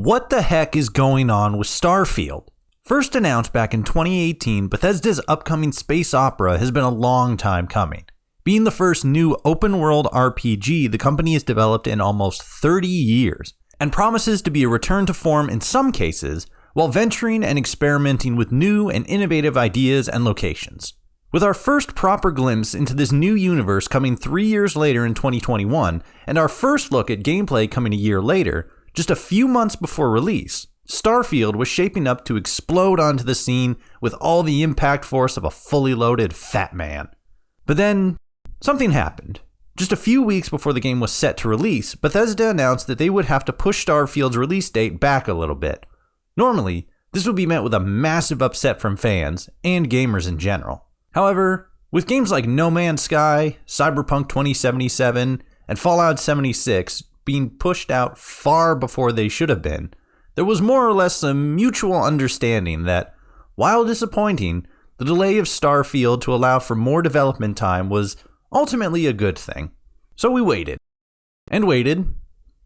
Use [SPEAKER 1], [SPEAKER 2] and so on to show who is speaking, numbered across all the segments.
[SPEAKER 1] What the heck is going on with Starfield? First announced back in 2018, Bethesda's upcoming space opera has been a long time coming. Being the first new open-world RPG the company has developed in almost 30 years, and promises to be a return to form in some cases, while venturing and experimenting with new and innovative ideas and locations. With our first proper glimpse into this new universe coming 3 years later in 2021, and our first look at gameplay coming a year later, just a few months before release, Starfield was shaping up to explode onto the scene with all the impact force of a fully loaded fat man. But then, something happened. Just a few weeks before the game was set to release, Bethesda announced that they would have to push Starfield's release date back a little bit. Normally, this would be met with a massive upset from fans and gamers in general. However, with games like No Man's Sky, Cyberpunk 2077, and Fallout 76 being pushed out far before they should have been, there was more or less a mutual understanding that, while disappointing, the delay of Starfield to allow for more development time was ultimately a good thing. So we waited, and waited,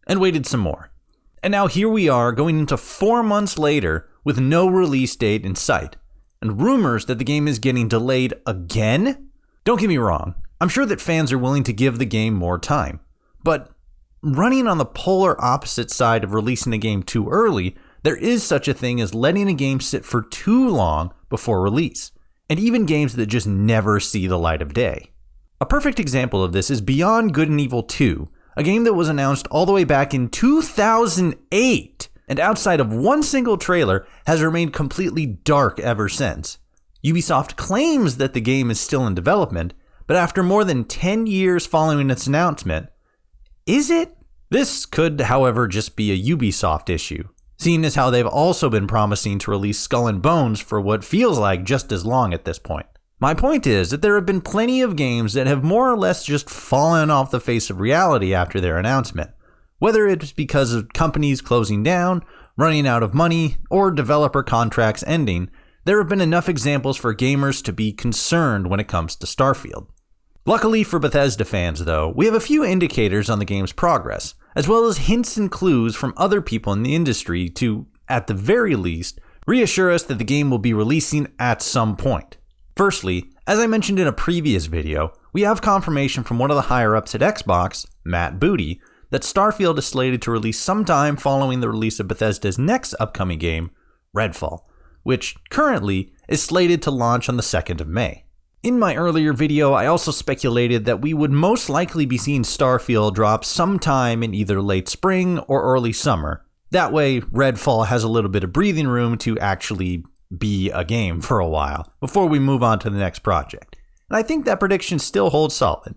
[SPEAKER 1] and waited some more. And now here we are going into 4 months later with no release date in sight, and rumors that the game is getting delayed again? Don't get me wrong, I'm sure that fans are willing to give the game more time, but running on the polar opposite side of releasing a game too early, there is such a thing as letting a game sit for too long before release, and even games that just never see the light of day. A perfect example of this is Beyond Good and Evil 2, a game that was announced all the way back in 2008, and outside of one single trailer has remained completely dark ever since. Ubisoft claims that the game is still in development, but after more than 10 years following its announcement, is it? This could, however, just be a Ubisoft issue, seeing as how they've also been promising to release Skull and Bones for what feels like just as long at this point. My point is that there have been plenty of games that have more or less just fallen off the face of reality after their announcement, whether it's because of companies closing down, running out of money, or developer contracts ending. There have been enough examples for gamers to be concerned when it comes to Starfield. Luckily for Bethesda fans, though, we have a few indicators on the game's progress, as well as hints and clues from other people in the industry to, at the very least, reassure us that the game will be releasing at some point. Firstly, as I mentioned in a previous video, we have confirmation from one of the higher-ups at Xbox, Matt Booty, that Starfield is slated to release sometime following the release of Bethesda's next upcoming game, Redfall, which currently is slated to launch on the 2nd of May. In my earlier video, I also speculated that we would most likely be seeing Starfield drop sometime in either late spring or early summer. That way, Redfall has a little bit of breathing room to actually be a game for a while, before we move on to the next project. And I think that prediction still holds solid.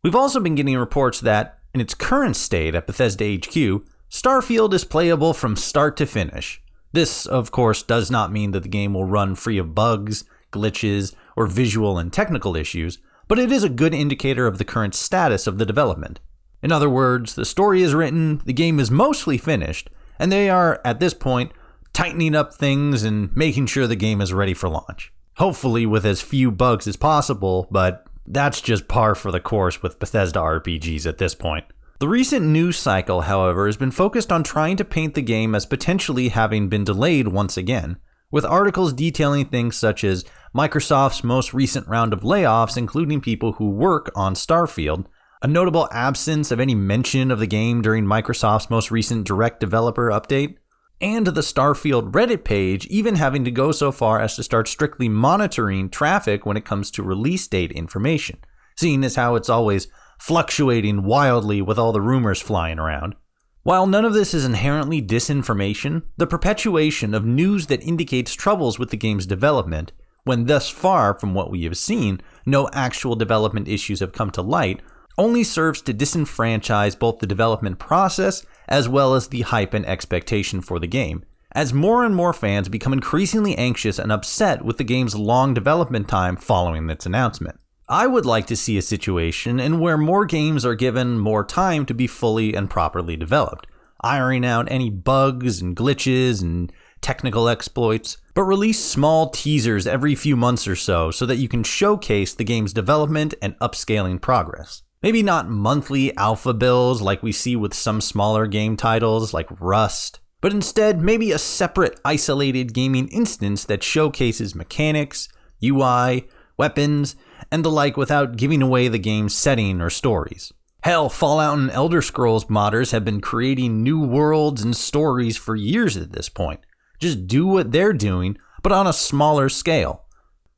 [SPEAKER 1] We've also been getting reports that, in its current state at Bethesda HQ, Starfield is playable from start to finish. This, of course, does not mean that the game will run free of bugs, glitches, or visual and technical issues, but it is a good indicator of the current status of the development. In other words, the story is written, the game is mostly finished, and they are, at this point, tightening up things and making sure the game is ready for launch. Hopefully with as few bugs as possible, but that's just par for the course with Bethesda RPGs at this point. The recent news cycle, however, has been focused on trying to paint the game as potentially having been delayed once again, with articles detailing things such as Microsoft's most recent round of layoffs, including people who work on Starfield, a notable absence of any mention of the game during Microsoft's most recent direct developer update, and the Starfield Reddit page even having to go so far as to start strictly monitoring traffic when it comes to release date information, seeing as how it's always fluctuating wildly with all the rumors flying around. While none of this is inherently disinformation, the perpetuation of news that indicates troubles with the game's development, when thus far from what we have seen, no actual development issues have come to light, only serves to disenfranchise both the development process as well as the hype and expectation for the game, as more and more fans become increasingly anxious and upset with the game's long development time following its announcement. I would like to see a situation in where more games are given more time to be fully and properly developed, ironing out any bugs and glitches and technical exploits, but release small teasers every few months or so that you can showcase the game's development and upscaling progress. Maybe not monthly alpha builds like we see with some smaller game titles like Rust, but instead maybe a separate isolated gaming instance that showcases mechanics, UI, weapons, and the like without giving away the game's setting or stories. Hell, Fallout and Elder Scrolls modders have been creating new worlds and stories for years at this point. Just do what they're doing, but on a smaller scale.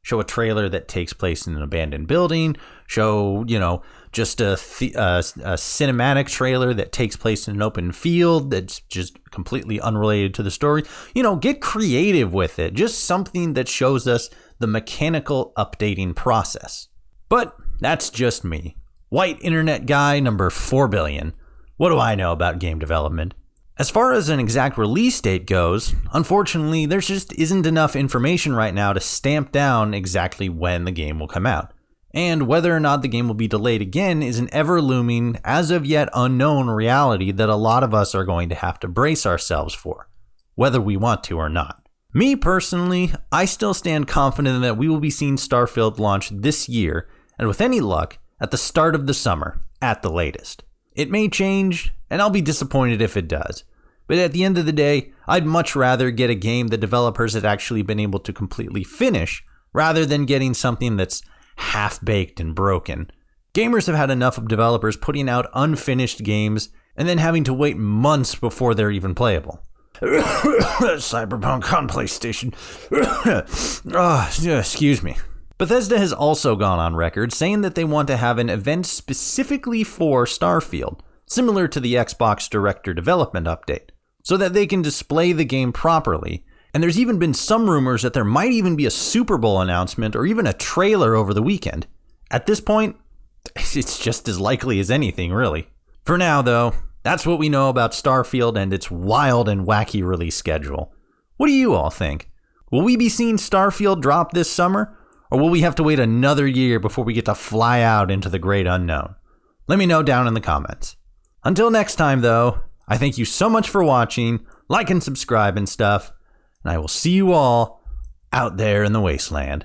[SPEAKER 1] Show a trailer that takes place in an abandoned building, show, just a cinematic trailer that takes place in an open field that's just completely unrelated to the story. Get creative with it. Just something that shows us the mechanical updating process. But that's just me. White internet guy number 4 billion. What do I know about game development? As far as an exact release date goes, unfortunately, there just isn't enough information right now to stamp down exactly when the game will come out. And whether or not the game will be delayed again is an ever-looming, as of yet unknown reality that a lot of us are going to have to brace ourselves for, whether we want to or not. Me personally, I still stand confident that we will be seeing Starfield launch this year, and with any luck, at the start of the summer, at the latest. It may change, and I'll be disappointed if it does. But at the end of the day, I'd much rather get a game the developers had actually been able to completely finish, rather than getting something that's half-baked and broken. Gamers have had enough of developers putting out unfinished games, and then having to wait months before they're even playable. Cyberpunk on PlayStation. Excuse me. Bethesda has also gone on record saying that they want to have an event specifically for Starfield, similar to the Xbox Director Development Update, so that they can display the game properly. And there's even been some rumors that there might even be a Super Bowl announcement or even a trailer over the weekend. At this point, it's just as likely as anything, really. For now, though, that's what we know about Starfield and its wild and wacky release schedule. What do you all think? Will we be seeing Starfield drop this summer? Or will we have to wait another year before we get to fly out into the great unknown? Let me know down in the comments. Until next time, though, I thank you so much for watching, like and subscribe and stuff, and I will see you all out there in the wasteland.